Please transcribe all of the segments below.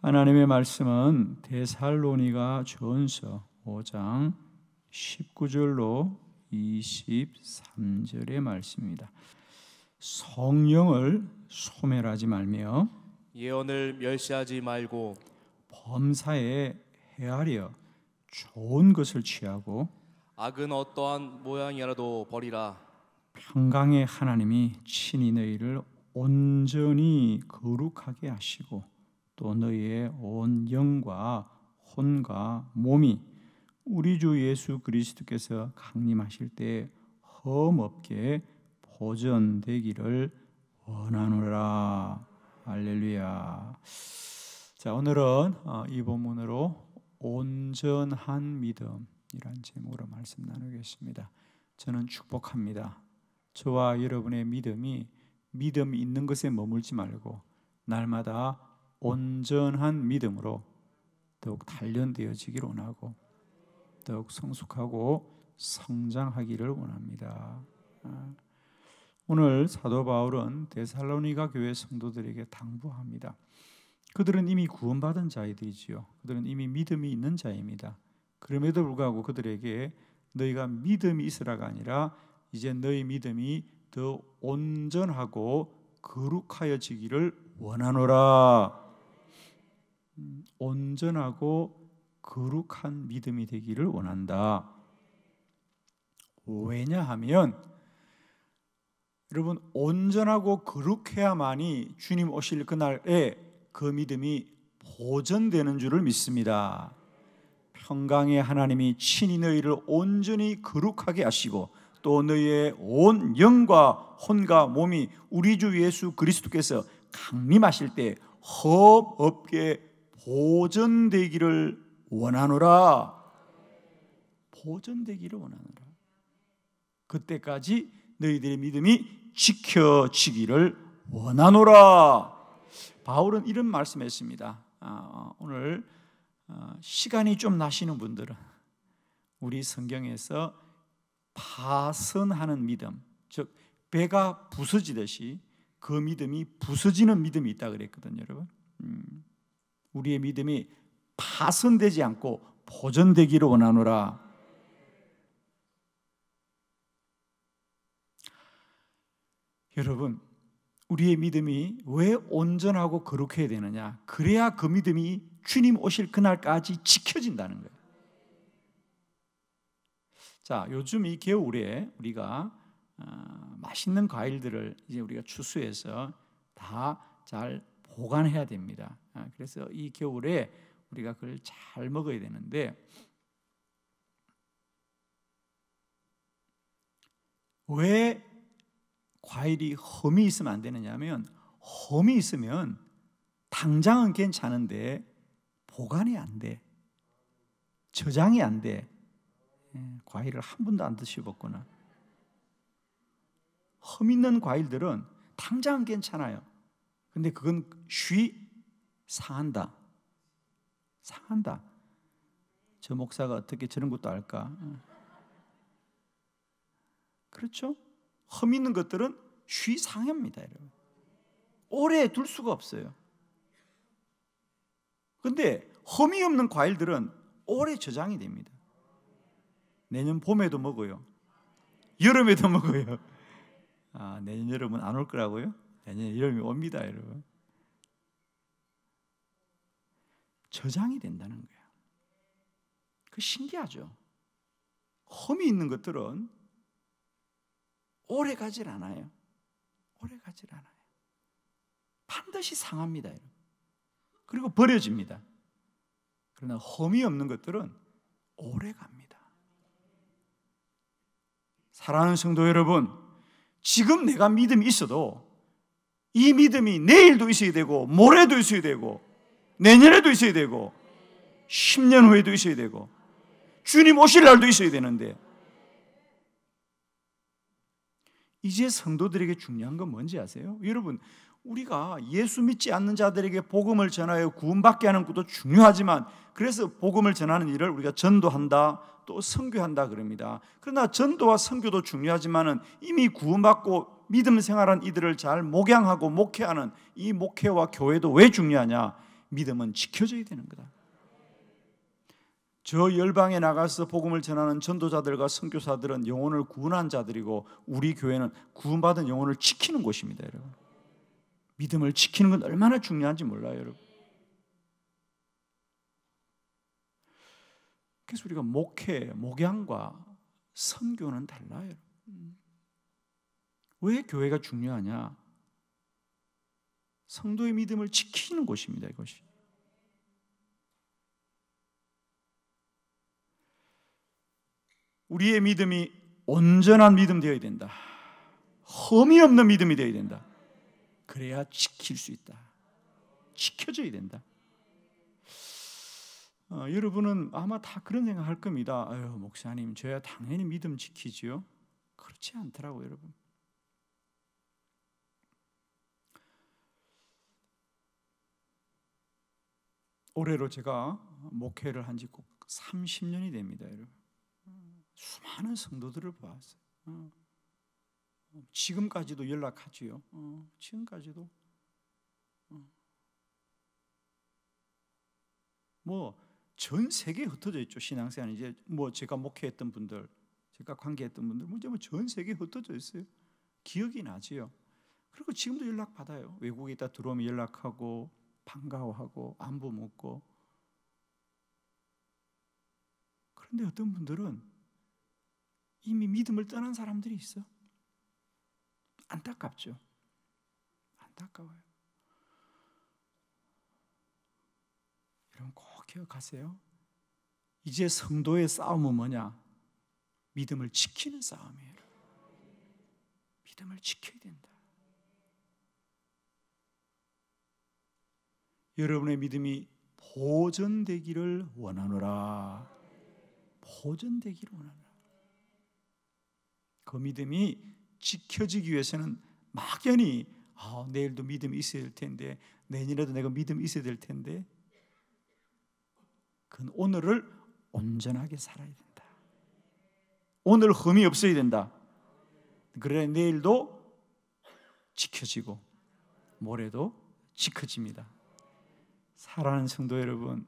하나님의 말씀은 데살로니가 전서 5장 19절로 23절의 말씀입니다. 성령을 소멸하지 말며 예언을 멸시하지 말고 범사에 헤아려 좋은 것을 취하고 악은 어떠한 모양이라도 버리라. 평강의 하나님이 친히 너희를 온전히 거룩하게 하시고 또 너희의 온 영과 혼과 몸이 우리 주 예수 그리스도께서 강림하실 때 흠없게 보존되기를 원하노라. 할렐루야. 자, 오늘은 이 본문으로 온전한 믿음이란 제목으로 말씀 나누겠습니다. 저는 축복합니다. 저와 여러분의 믿음이 있는 것에 머물지 말고 날마다 온전한 믿음으로 더욱 단련되어지기를 원하고 더욱 성숙하고 성장하기를 원합니다. 오늘 사도 바울은 데살로니가 교회 성도들에게 당부합니다. 그들은 이미 구원받은 자이들이지요. 그들은 이미 믿음이 있는 자입니다. 그럼에도 불구하고 그들에게 너희가 믿음이 있으라가 아니라 이제 너희 믿음이 더 온전하고 거룩하여지기를 원하노라. 온전하고 거룩한 믿음이 되기를 원한다. 왜냐하면 여러분, 온전하고 거룩해야만이 주님 오실 그날에 그 믿음이 보존되는 줄을 믿습니다. 평강의 하나님이 친히 너희를 온전히 거룩하게 하시고 또 너희의 온 영과 혼과 몸이 우리 주 예수 그리스도께서 강림하실 때 흠없게 보존되기를 원하노라. 보존되기를 원하노라. 그때까지 너희들의 믿음이 지켜지기를 원하노라. 바울은 이런 말씀했습니다. 오늘 시간이 좀 나시는 분들은 우리 성경에서 파선하는 믿음, 즉 배가 부서지듯이 그 믿음이 부서지는 믿음이 있다 그랬거든요, 여러분. 우리의 믿음이 파선되지 않고 보존되기를 원하노라. 여러분, 우리의 믿음이 왜 온전하고 거룩해야 되느냐? 그래야 그 믿음이 주님 오실 그날까지 지켜진다는 거예요. 자, 요즘 이 겨울에 우리가 맛있는 과일들을 이제 우리가 추수해서 다 잘 보관해야 됩니다. 그래서 이 겨울에 우리가 그걸 잘 먹어야 되는데 왜 과일이 험이 있으면 안 되느냐면 험이 있으면 당장은 괜찮은데 보관이 안 돼. 저장이 안 돼. 과일을 한 번도 안 드셔봤구나. 험 있는 과일들은 당장은 괜찮아요. 근데 그건 상한다. 상한다. 저 목사가 어떻게 저런 것도 알까? 그렇죠? 험 있는 것들은 상합니다, 여러분. 오래 둘 수가 없어요. 근데 험이 없는 과일들은 오래 저장이 됩니다. 내년 봄에도 먹어요. 여름에도 먹어요. 내년 여름은 안 올 거라고요? 내년 여름이 옵니다, 여러분. 저장이 된다는 거예요. 그 신기하죠? 험이 있는 것들은 오래 가질 않아요. 오래 가질 않아요. 반드시 상합니다, 여러분. 그리고 버려집니다. 그러나 험이 없는 것들은 오래 갑니다. 사랑하는 성도 여러분, 지금 내가 믿음이 있어도 이 믿음이 내일도 있어야 되고 모레도 있어야 되고 내년에도 있어야 되고 10년 후에도 있어야 되고 주님 오실 날도 있어야 되는데 이제 성도들에게 중요한 건 뭔지 아세요? 여러분, 우리가 예수 믿지 않는 자들에게 복음을 전하여 구원받게 하는 것도 중요하지만 그래서 복음을 전하는 일을 우리가 전도한다 또 선교한다 그럽니다. 그러나 전도와 선교도 중요하지만은 이미 구원받고 믿음 생활한 이들을 잘 목양하고 목회하는 이 목회와 교회도 왜 중요하냐? 믿음은 지켜져야 되는 거다. 저 열방에 나가서 복음을 전하는 전도자들과 선교사들은 영혼을 구원한 자들이고 우리 교회는 구원받은 영혼을 지키는 곳입니다, 여러분. 믿음을 지키는 건 얼마나 중요한지 몰라요, 여러분. 그래서 우리가 목양과 선교는 달라요. 왜 교회가 중요하냐? 성도의 믿음을 지키는 곳입니다, 이것이. 우리의 믿음이 온전한 믿음 되어야 된다. 흠이 없는 믿음이 되어야 된다. 그래야 지킬 수 있다. 지켜져야 된다. 여러분은 아마 다 그런 생각할 겁니다. 아유, 목사님, 저야 당연히 믿음 지키지요. 그렇지 않더라고요, 여러분. 올해로 제가 목회를 한 지 꼭 30년이 됩니다, 여러분. 수많은 성도들을 보았어요. 지금까지도 연락하지요. 지금까지도. 전 세계에 흩어져 있죠. 신앙생활 이제 제가 목회했던 분들, 제가 관계했던 분들, 전 세계에 흩어져 있어요. 기억이 나지요. 그리고 지금도 연락 받아요. 외국에 있다 들어오면 연락하고 반가워하고 안부 묻고. 그런데 어떤 분들은 이미 믿음을 떠난 사람들이 있어. 안타깝죠. 안타까워요. 여러분 꼭 기억하세요. 이제 성도의 싸움은 뭐냐? 믿음을 지키는 싸움이에요. 믿음을 지켜야 된다. 여러분의 믿음이 보존되기를 원하노라. 보존되기를 원하노라. 그 믿음이 지켜지기 위해서는 막연히 내일도 믿음이 있어야 될 텐데, 내년에도 내가 믿음이 있어야 될 텐데, 그건 오늘을 온전하게 살아야 된다. 오늘 흠이 없어야 된다. 그래 내일도 지켜지고 모레도 지켜집니다. 사랑하는 성도 여러분,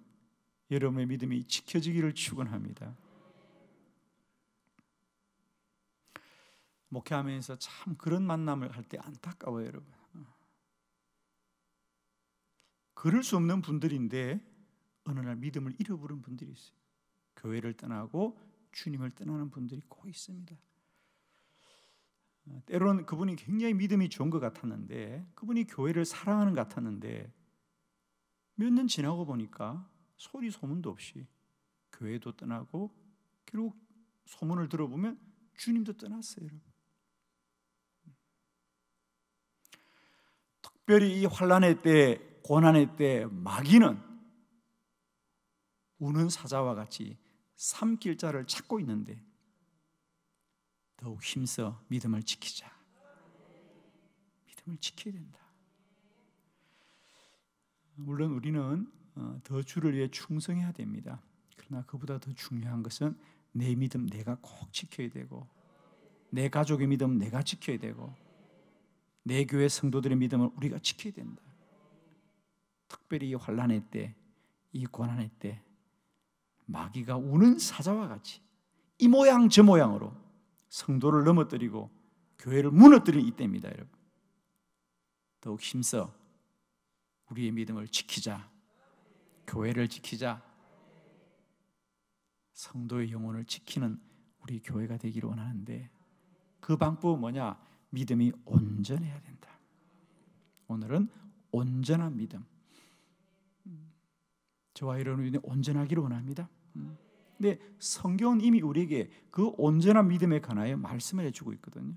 여러분의 믿음이 지켜지기를 축원합니다. 목회하면서 참 그런 만남을 할 때 안타까워요, 여러분. 그럴 수 없는 분들인데 어느 날 믿음을 잃어버린 분들이 있어요. 교회를 떠나고 주님을 떠나는 분들이 꼭 있습니다. 때로는 그분이 굉장히 믿음이 좋은 것 같았는데, 그분이 교회를 사랑하는 것 같았는데, 몇 년 지나고 보니까 소리 소문도 없이 교회도 떠나고, 결국 소문을 들어보면 주님도 떠났어요, 여러분. 특별히 이 환난의 때, 고난의 때 마귀는 우는 사자와 같이 삼킬 자를 찾고 있는데 더욱 힘써 믿음을 지키자. 믿음을 지켜야 된다. 물론 우리는 더 주를 위해 충성해야 됩니다. 그러나 그보다 더 중요한 것은 내 믿음 내가 꼭 지켜야 되고, 내 가족의 믿음 내가 지켜야 되고, 내 교회 성도들의 믿음을 우리가 지켜야 된다. 특별히 이 환난의 때, 이 고난의 때 마귀가 우는 사자와 같이 이 모양 저 모양으로 성도를 넘어뜨리고 교회를 무너뜨리는 이때입니다, 여러분. 더욱 힘써 우리의 믿음을 지키자. 교회를 지키자. 성도의 영혼을 지키는 우리 교회가 되기를 원하는데, 그 방법은 뭐냐? 믿음이 온전해야 된다. 오늘은 온전한 믿음. 저와 여러분이 온전하기를 원합니다. 근데 성경은 이미 우리에게 그 온전한 믿음에 관하여 말씀을 해주고 있거든요.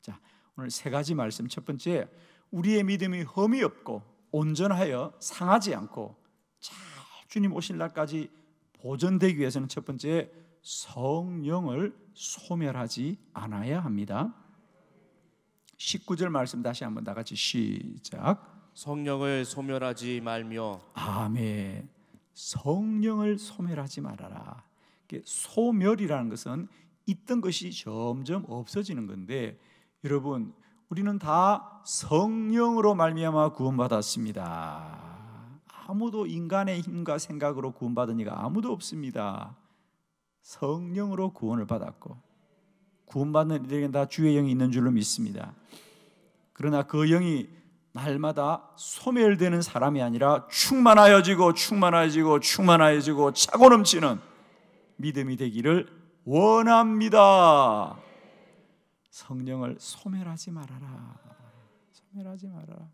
자, 오늘 세 가지 말씀. 첫 번째, 우리의 믿음이 흠이 없고 온전하여 상하지 않고 잘 주님 오실 날까지 보존되기 위해서는 첫 번째, 성령을 소멸하지 않아야 합니다. 19절 말씀 다시 한번 다 같이 시작. 성령을 소멸하지 말며. 아멘. 성령을 소멸하지 말아라. 소멸이라는 것은 있던 것이 점점 없어지는 건데, 여러분 우리는 다 성령으로 말미암아 구원받았습니다. 아무도 인간의 힘과 생각으로 구원받은 이가 아무도 없습니다. 성령으로 구원을 받았고 구원받는 이들에게는 다 주의 영이 있는 줄로 믿습니다. 그러나 그 영이 날마다 소멸되는 사람이 아니라 충만하여지고 차고 넘치는 믿음이 되기를 원합니다. 성령을 소멸하지 말아라. 소멸하지 말아라.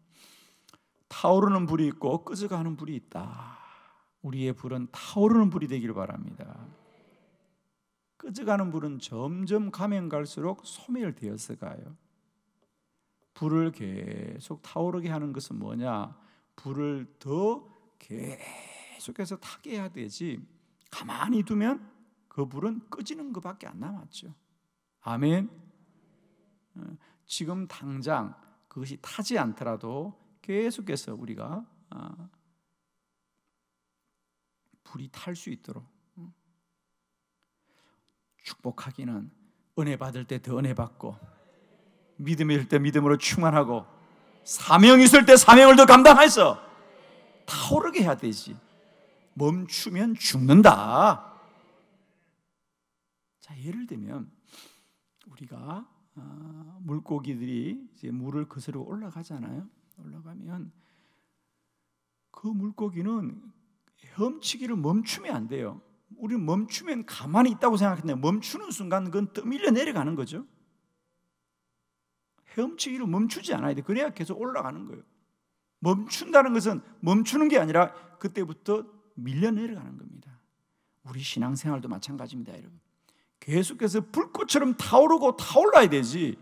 타오르는 불이 있고 꺼져가는 불이 있다. 우리의 불은 타오르는 불이 되기를 바랍니다. 꺼져가는 불은 점점 가면 갈수록 소멸되어서 가요. 불을 계속 타오르게 하는 것은 뭐냐? 불을 더 계속해서 타게 해야 되지, 가만히 두면 그 불은 꺼지는 것밖에 안 남았죠. 아멘. 지금 당장 그것이 타지 않더라도 계속해서 우리가 불이 탈 수 있도록 축복하기는 은혜 받을 때 더 은혜 받고, 믿음이 있을 때 믿음으로 충만하고, 사명이 있을 때 사명을 더 감당해서 타오르게 해야 되지. 멈추면 죽는다. 자, 예를 들면 우리가 물고기들이 이제 물을 거스르 올라가잖아요. 올라가면 그 물고기는 헤엄치기를 멈추면 안 돼요. 우리는 멈추면 가만히 있다고 생각했는데 멈추는 순간 그건 떠밀려 내려가는 거죠. 헤엄치기를 멈추지 않아야 돼. 그래야 계속 올라가는 거예요. 멈춘다는 것은 멈추는 게 아니라 그때부터 밀려 내려가는 겁니다. 우리 신앙생활도 마찬가지입니다, 여러분. 계속해서 불꽃처럼 타오르고 타올라야 되지,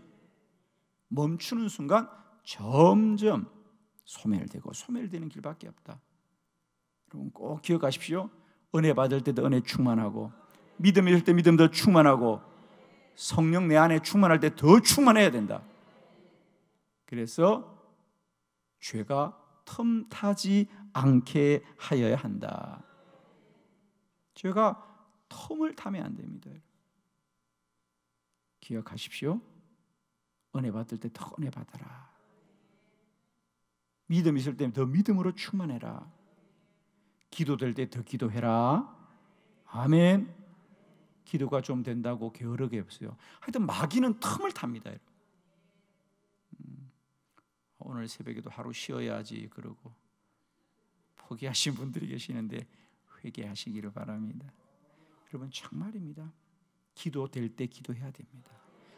멈추는 순간 점점 소멸되는 길밖에 없다. 여러분 꼭 기억하십시오. 은혜 받을 때도 은혜 충만하고, 믿음이 있을 때 믿음 더 충만하고, 성령 내 안에 충만할 때 더 충만해야 된다. 그래서 죄가 틈타지 않게 하여야 한다. 죄가 틈을 타면 안 됩니다. 기억하십시오. 은혜 받을 때 더 은혜 받아라. 믿음 있을 때 더 믿음으로 충만해라. 기도될 때 더 기도해라. 아멘. 기도가 좀 된다고 게으르게 없어요. 하여튼 마귀는 틈을 탑니다. 오늘 새벽에도 하루 쉬어야지 그러고 포기하신 분들이 계시는데 회개하시기를 바랍니다. 여러분 정말입니다. 기도될 때 기도해야 됩니다.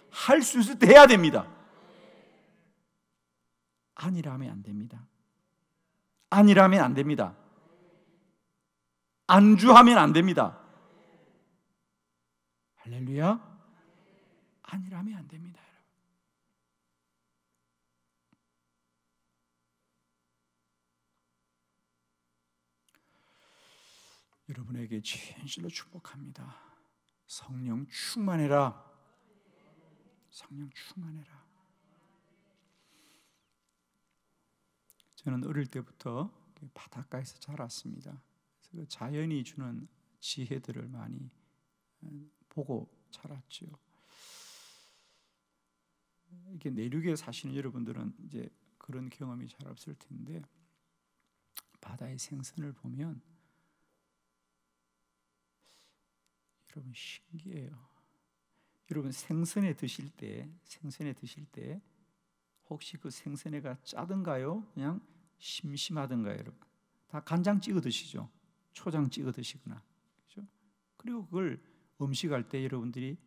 할 수 있을 때 해야 됩니다. 아니라면 안 됩니다. 아니라면 안 됩니다. 안주하면 안 됩니다. 할렐루야. 아니라면 안 됩니다. 여러분에게 진실로 축복합니다. 성령 충만해라. 성령 충만해라. 저는 어릴 때부터 바닷가에서 자랐습니다. 그래서 자연이 주는 지혜들을 많이 보고 자랐죠. 이렇게 내륙에 사시는 여러분들은 이제 그런 경험이 잘 없을 텐데, 바다의 생선을 보면 여러분 신기해요. 여러분 생선회 드실 때 혹시 그 생선회가 짜든가요? 그냥 심심하든가요? 여러분 다 간장 찍어 드시죠? 초장 찍어 드시거나, 그렇죠? 그리고 그걸 음식할 때 여러분들이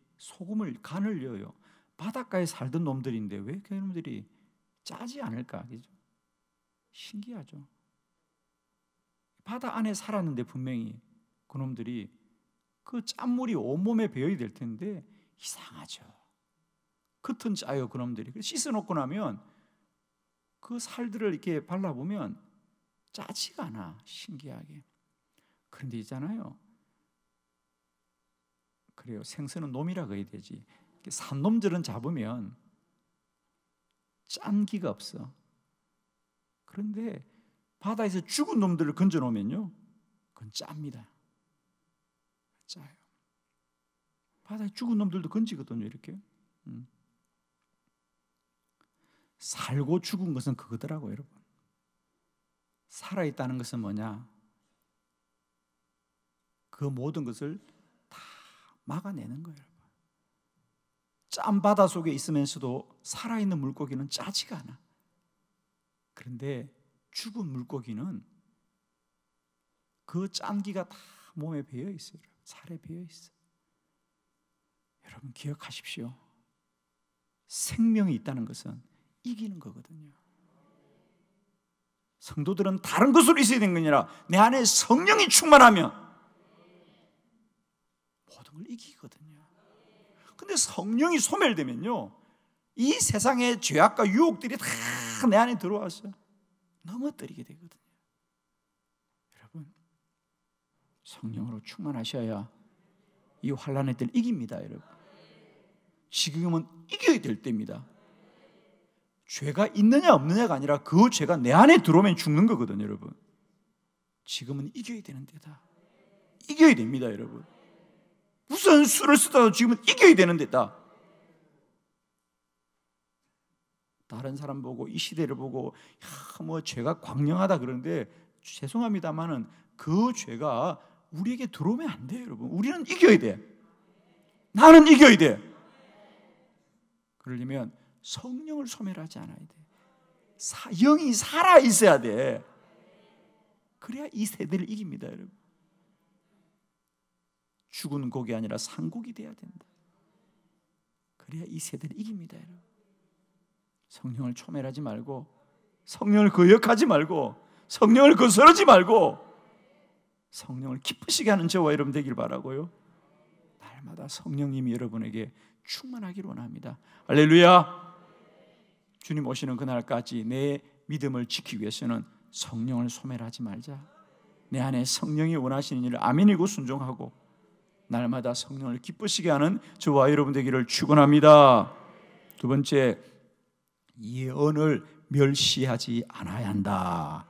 간을 넣어요. 바닷가에 살던 놈들인데 왜 그 놈들이 짜지 않을까? 그죠? 신기하죠. 바다 안에 살았는데 분명히 그 놈들이 그 짠물이 온몸에 배어야 될 텐데 이상하죠. 겉은 짜요, 그놈들이. 씻어놓고 나면 그 살들을 이렇게 발라보면 짜지가 않아, 신기하게. 그런데 있잖아요, 그래요, 생선은 놈이라고 해야 되지. 산놈들은 잡으면 짠기가 없어. 그런데 바다에서 죽은 놈들을 건져놓으면요, 그건 짭니다. 짜요. 바다에 죽은 놈들도 건지거든요, 이렇게. 살고 죽은 것은 그거더라고요, 여러분. 살아있다는 것은 뭐냐? 그 모든 것을 다 막아내는 거예요. 짠 바다 속에 있으면서도 살아있는 물고기는 짜지가 않아. 그런데 죽은 물고기는 그 짠기가 다 몸에 배어 있어요. 살에 배어 있어. 여러분 기억하십시오. 생명이 있다는 것은 이기는 거거든요. 성도들은 다른 것으로 있어야 되는 게 아니라 내 안에 성령이 충만하면 모든 걸 이기거든요. 근데 성령이 소멸되면요, 이 세상의 죄악과 유혹들이 다 내 안에 들어와서 넘어뜨리게 되거든요. 여러분 성령으로 충만하셔야 이 환난의 때를 이깁니다. 여러분 지금은 이겨야 될 때입니다. 죄가 있느냐 없느냐가 아니라 그 죄가 내 안에 들어오면 죽는 거거든요. 여러분 지금은 이겨야 되는 때다. 이겨야 됩니다. 여러분 무슨 수를 쓰더라도 지금은 이겨야 되는 데다. 다른 사람 보고 이 시대를 보고 뭐 죄가 광명하다 그러는데 죄송합니다만은 그 죄가 우리에게 들어오면 안 돼요. 여러분 우리는 이겨야 돼. 나는 이겨야 돼. 그러려면 성령을 소멸하지 않아야 돼. 영이 살아 있어야 돼. 그래야 이 세대를 이깁니다. 여러분 죽은 곡이 아니라 산 곡이 돼야 된다. 그래야 이 세대를 이깁니다. 여러분 성령을 초멸하지 말고, 성령을 거역하지 말고, 성령을 거스르지 말고 성령을 기쁘시게 하는 저와 여러분 되길 바라고요. 날마다 성령님이 여러분에게 충만하기를 원합니다. 할렐루야. 주님 오시는 그날까지 내 믿음을 지키기 위해서는 성령을 소멸하지 말자. 내 안에 성령이 원하시는 일을 아멘이고 순종하고 날마다 성령을 기쁘시게 하는 저와 여러분 되기를 축원합니다. 두 번째, 예언을 멸시하지 않아야 한다.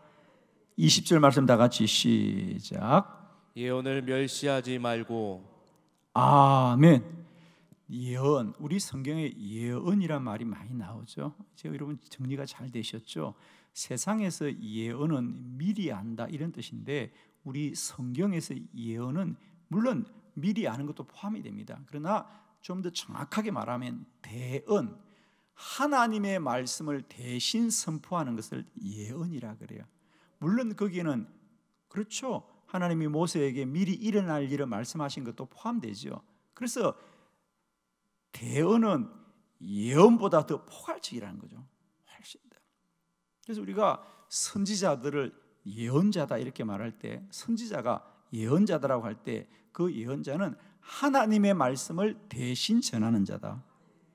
20절 말씀 다 같이 시작. 예언을 멸시하지 말고. 아멘. 예언, 우리 성경에 예언이란 말이 많이 나오죠. 제가 여러분 정리가 잘 되셨죠? 세상에서 예언은 미리 안다 이런 뜻인데 우리 성경에서 예언은 물론 미리 아는 것도 포함이 됩니다. 그러나 좀 더 정확하게 말하면 대언, 하나님의 말씀을 대신 선포하는 것을 예언이라 그래요. 물론 거기에는 그렇죠, 하나님이 모세에게 미리 일어날 일을 말씀하신 것도 포함되죠. 그래서 대언은 예언보다 더 포괄적이라는 거죠. 훨씬 더. 그래서 우리가 선지자들을 예언자다 이렇게 말할 때, 선지자가 예언자다라고 할 때 그 예언자는 하나님의 말씀을 대신 전하는 자다.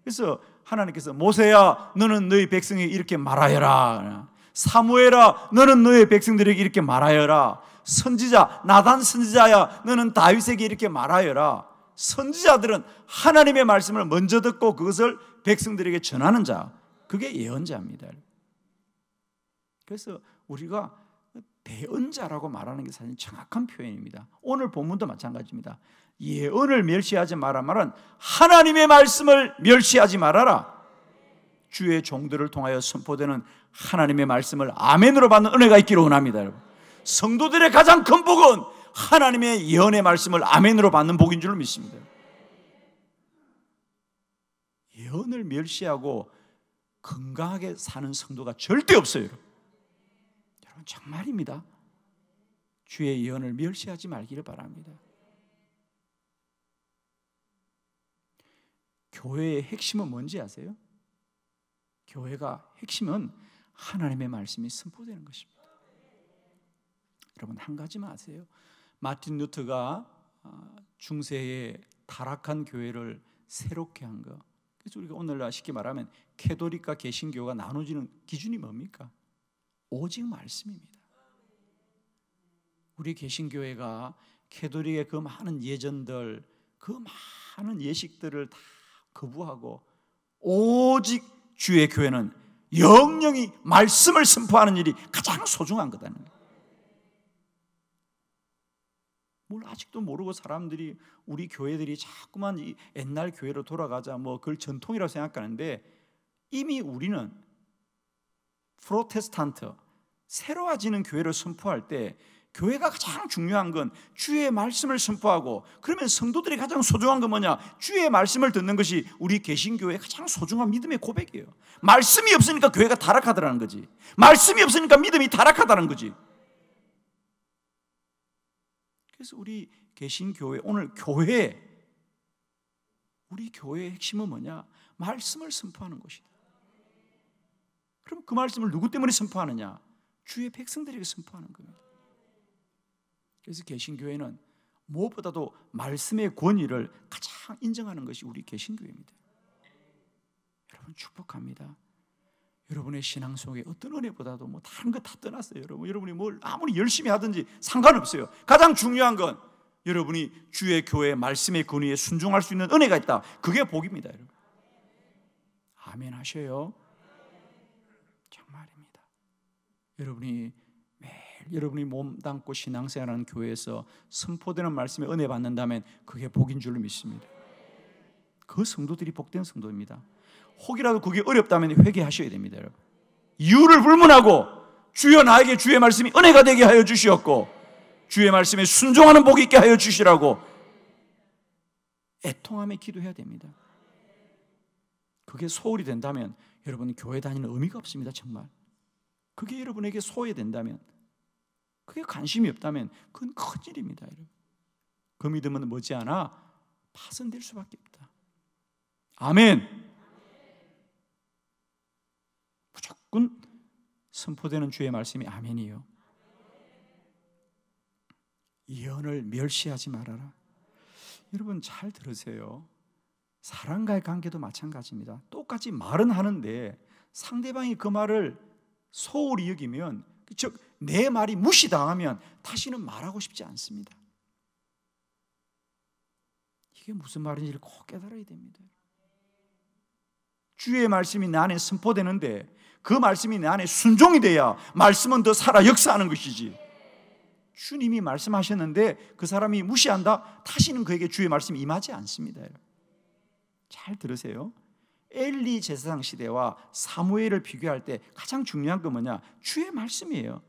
그래서 하나님께서 모세야 너는 너희 백성에게 이렇게 말하여라, 사무엘아 너는 너희 백성들에게 이렇게 말하여라, 선지자 나단 선지자야 너는 다윗에게 이렇게 말하여라. 선지자들은 하나님의 말씀을 먼저 듣고 그것을 백성들에게 전하는 자, 그게 예언자입니다. 그래서 우리가 대언자라고 말하는 게 사실 정확한 표현입니다. 오늘 본문도 마찬가지입니다. 예언을 멸시하지 마라 말은 하나님의 말씀을 멸시하지 말아라. 주의 종들을 통하여 선포되는 하나님의 말씀을 아멘으로 받는 은혜가 있기를 원합니다. 여러분. 성도들의 가장 큰 복은 하나님의 예언의 말씀을 아멘으로 받는 복인 줄 믿습니다. 예언을 멸시하고 건강하게 사는 성도가 절대 없어요. 여러분 정말입니다. 주의 예언을 멸시하지 말기를 바랍니다. 교회의 핵심은 뭔지 아세요? 교회가 핵심은 하나님의 말씀이 선포되는 것입니다. 여러분 한 가지만 아세요? 마틴 루터가 중세에 타락한 교회를 새롭게 한 거. 그래서 우리가 오늘날 쉽게 말하면 캐톨릭과 개신교가 나눠지는 기준이 뭡니까? 오직 말씀입니다. 우리 개신교회가 캐톨릭의 그 많은 예전들, 그 많은 예식들을 다 거부하고 오직 주의 교회는 영영이 말씀을 선포하는 일이 가장 소중한 거다는 거예요. 뭘 아직도 모르고 사람들이, 우리 교회들이 자꾸만 이 옛날 교회로 돌아가자 뭐 그걸 전통이라고 생각하는데, 이미 우리는 프로테스탄트, 새로워지는 교회를 선포할 때 교회가 가장 중요한 건 주의 말씀을 선포하고, 그러면 성도들이 가장 소중한 건 뭐냐? 주의 말씀을 듣는 것이 우리 개신교회의 가장 소중한 믿음의 고백이에요. 말씀이 없으니까 교회가 타락하더라는 거지. 말씀이 없으니까 믿음이 타락하다는 거지. 그래서 우리 개신교회, 오늘 우리 교회의 핵심은 뭐냐? 말씀을 선포하는 것이다. 그럼 그 말씀을 누구 때문에 선포하느냐? 주의 백성들에게 선포하는 겁니다. 그래서 개신교회는 무엇보다도 말씀의 권위를 가장 인정하는 것이 우리 개신교회입니다. 여러분 축복합니다. 여러분의 신앙 속에 어떤 은혜보다도 뭐 다른 거 다 떠났어요. 여러분이 뭘 아무리 열심히 하든지 상관없어요. 가장 중요한 건 여러분이 주의 교회 말씀의 권위에 순종할 수 있는 은혜가 있다. 그게 복입니다, 여러분. 아멘 하셔요. 정말입니다. 여러분이 몸담고 신앙생활하는 교회에서 선포되는 말씀에 은혜 받는다면 그게 복인 줄로 믿습니다. 그 성도들이 복된 성도입니다. 혹이라도 그게 어렵다면 회개하셔야 됩니다, 여러분. 이유를 불문하고 주여 나에게 주의 말씀이 은혜가 되게 하여 주시옵고 주의 말씀에 순종하는 복이 있게 하여 주시라고 애통하며 기도해야 됩니다. 그게 소홀히 된다면 여러분 교회 다니는 의미가 없습니다. 정말 그게 여러분에게 소외된다면, 그게 관심이 없다면 그건 큰일입니다, 여러분. 그 믿음은 머지않아 파손될 수밖에 없다. 아멘. 무조건 선포되는 주의 말씀이 아멘이요. 예언을 멸시하지 말아라. 여러분 잘 들으세요. 사람과의 관계도 마찬가지입니다. 똑같이 말은 하는데 상대방이 그 말을 소홀히 여기면, 즉 내 말이 무시당하면 다시는 말하고 싶지 않습니다. 이게 무슨 말인지를 꼭 깨달아야 됩니다. 주의 말씀이 내 안에 선포되는데 그 말씀이 내 안에 순종이 돼야 말씀은 더 살아 역사하는 것이지. 주님이 말씀하셨는데 그 사람이 무시한다? 다시는 그에게 주의 말씀이 임하지 않습니다. 잘 들으세요. 엘리 제사장 시대와 사무엘을 비교할 때 가장 중요한 건 뭐냐? 주의 말씀이에요.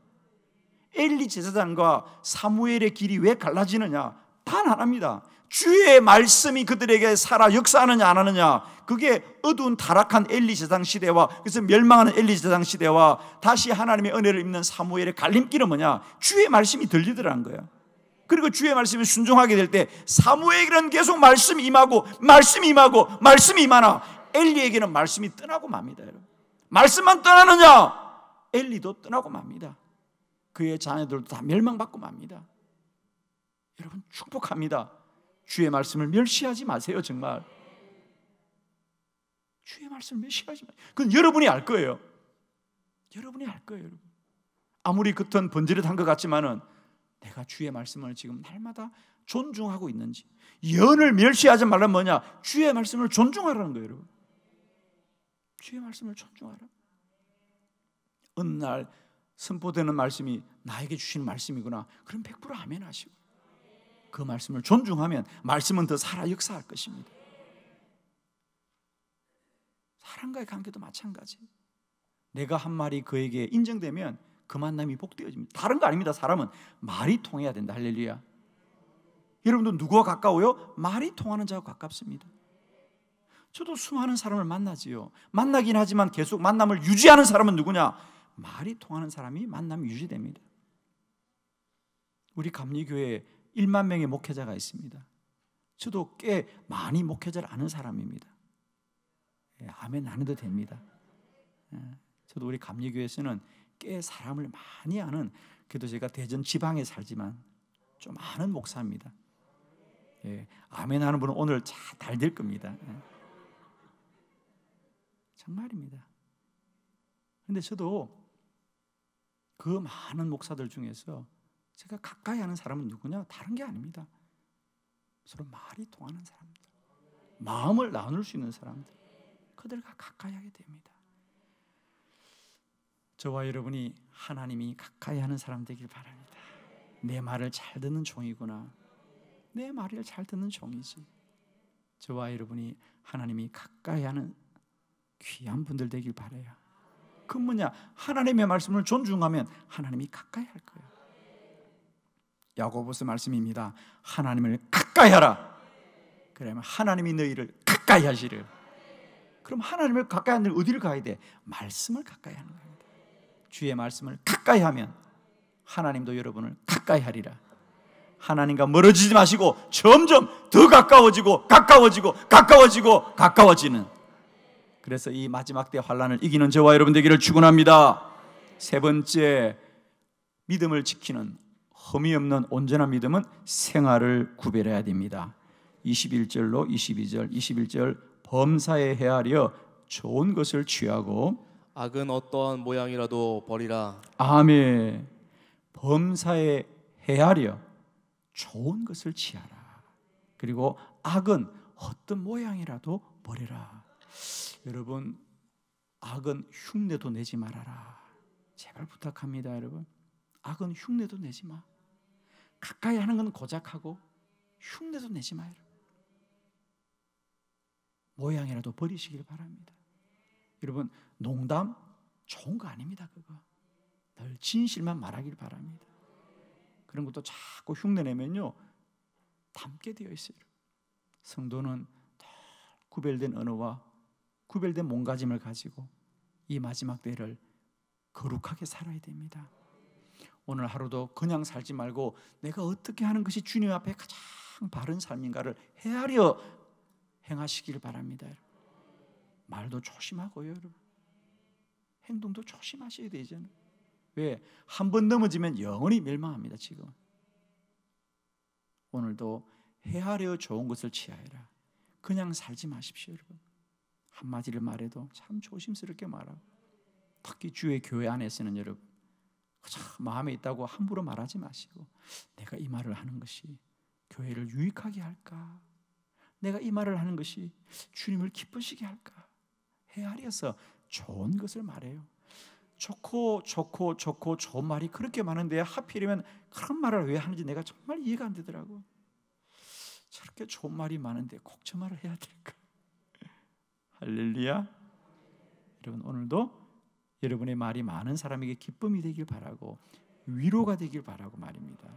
엘리 제사장과 사무엘의 길이 왜 갈라지느냐? 단 하나입니다. 주의 말씀이 그들에게 살아 역사하느냐 안 하느냐. 그게 어두운 타락한 엘리 제사장 시대와, 그래서 멸망하는 엘리 제사장 시대와 다시 하나님의 은혜를 입는 사무엘의 갈림길은 뭐냐? 주의 말씀이 들리더라는 거예요. 그리고 주의 말씀에 순종하게 될 때 사무엘에게는 계속 말씀이 임하고 말씀이 임하나 엘리에게는 말씀이 떠나고 맙니다. 여러분. 말씀만 떠나느냐? 엘리도 떠나고 맙니다. 그의 자녀들도 다 멸망받고 맙니다. 여러분 축복합니다. 주의 말씀을 멸시하지 마세요. 정말 주의 말씀을 멸시하지 마세요. 그건 여러분이 알 거예요. 여러분이 알 거예요. 여러분. 아무리 겉은 번지르한 것 같지만은 내가 주의 말씀을 지금 날마다 존중하고 있는지. 예언을 멸시하지 말란 뭐냐? 주의 말씀을 존중하라는 거예요, 여러분. 주의 말씀을 존중하라. 어느 날 선포되는 말씀이 나에게 주시는 말씀이구나. 그럼 100% 아멘 하시고 그 말씀을 존중하면 말씀은 더 살아 역사할 것입니다. 사람과의 관계도 마찬가지. 내가 한 말이 그에게 인정되면 그 만남이 복되어집니다. 다른 거 아닙니다. 사람은 말이 통해야 된다. 할렐루야. 여러분도 누구와 가까워요? 말이 통하는 자와 가깝습니다. 저도 수많은 사람을 만나지요. 만나긴 하지만 계속 만남을 유지하는 사람은 누구냐? 말이 통하는 사람이 만남이 유지됩니다. 우리 감리교회에 1만 명의 목회자가 있습니다. 저도 꽤 많이 목회자를 아는 사람입니다. 아멘 안 해도 됩니다. 저도 우리 감리교회에서는 꽤 사람을 많이 아는, 그래도 제가 대전 지방에 살지만 좀 아는 목사입니다. 아멘 하는 분은 오늘 잘 될 겁니다. 정말입니다. 그런데 저도 그 많은 목사들 중에서 제가 가까이 하는 사람은 누구냐? 다른 게 아닙니다. 서로 말이 통하는 사람들, 마음을 나눌 수 있는 사람들, 그들과 가까이 하게 됩니다. 저와 여러분이 하나님이 가까이 하는 사람 되길 바랍니다. 내 말을 잘 듣는 종이구나. 내 말을 잘 듣는 종이지. 저와 여러분이 하나님이 가까이 하는 귀한 분들 되길 바라요. 그 뭐냐? 하나님의 말씀을 존중하면 하나님이 가까이 할 거예요. 야고보서 말씀입니다. 하나님을 가까이 하라. 그러면 하나님이 너희를 가까이 하시래요. 그럼 하나님을 가까이 하는 어디를 가야 돼? 말씀을 가까이 하는 겁니다. 주의 말씀을 가까이 하면 하나님도 여러분을 가까이 하리라. 하나님과 멀어지지 마시고 점점 더 가까워지고 가까워지는, 그래서 이 마지막 때 환난을 이기는 저와 여러분 되기를 축원합니다. 세 번째, 믿음을 지키는 흠이 없는 온전한 믿음은 생활을 구별해야 됩니다. 21절로 22절, 21절 범사에 헤아려 좋은 것을 취하고 악은 어떠한 모양이라도 버리라. 아멘. 범사에 헤아려 좋은 것을 취하라. 그리고 악은 어떤 모양이라도 버리라. 여러분, 악은 흉내도 내지 말아라. 제발 부탁합니다, 여러분. 악은 흉내도 내지 마. 가까이 하는 건 고작하고 흉내도 내지 마요. 모양이라도 버리시길 바랍니다. 여러분, 농담 좋은 거 아닙니다. 그거 늘 진실만 말하길 바랍니다. 그런 것도 자꾸 흉내내면요 담게 되어 있어요. 성도는 구별된 언어와 구별된 몸가짐을 가지고 이 마지막 때를 거룩하게 살아야 됩니다. 오늘 하루도 그냥 살지 말고 내가 어떻게 하는 것이 주님 앞에 가장 바른 삶인가를 헤아려 행하시길 바랍니다. 말도 조심하고요, 여러분. 행동도 조심하셔야 되잖아요. 왜? 한 번 넘어지면 영원히 멸망합니다. 지금 오늘도 헤아려 좋은 것을 취하여라. 그냥 살지 마십시오, 여러분. 한마디를 말해도 참 조심스럽게 말하고, 특히 주의 교회 안에서는 여러분 참 마음에 있다고 함부로 말하지 마시고, 내가 이 말을 하는 것이 교회를 유익하게 할까? 내가 이 말을 하는 것이 주님을 기쁘시게 할까? 헤아려서 좋은 것을 말해요. 좋고 좋은 말이 그렇게 많은데 하필이면 그런 말을 왜 하는지 내가 정말 이해가 안 되더라고. 저렇게 좋은 말이 많은데 꼭 저 말을 해야 될까? 할렐루야. 여러분, 오늘도 여러분의 말이 많은 사람에게 기쁨이 되길 바라고 위로가 되길 바라고 말입니다.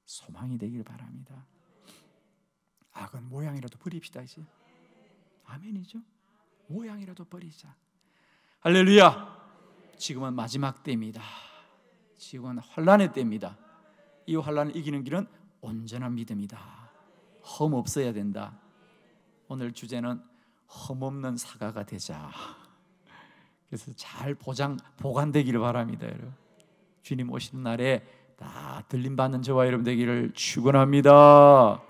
소망이 되길 바랍니다. 악은 모양이라도 버립시다. 이제 아멘이죠. 모양이라도 버리자. 할렐루야. 지금은 마지막 때입니다. 지금은 환난의 때입니다. 이 환난을 이기는 길은 온전한 믿음이다. 흠 없어야 된다. 오늘 주제는 흠 없는 사과가 되자. 그래서 잘 보관되기를 바랍니다. 여러분. 주님 오시는 날에 다 들림받는 저와 여러분 되기를 축원합니다.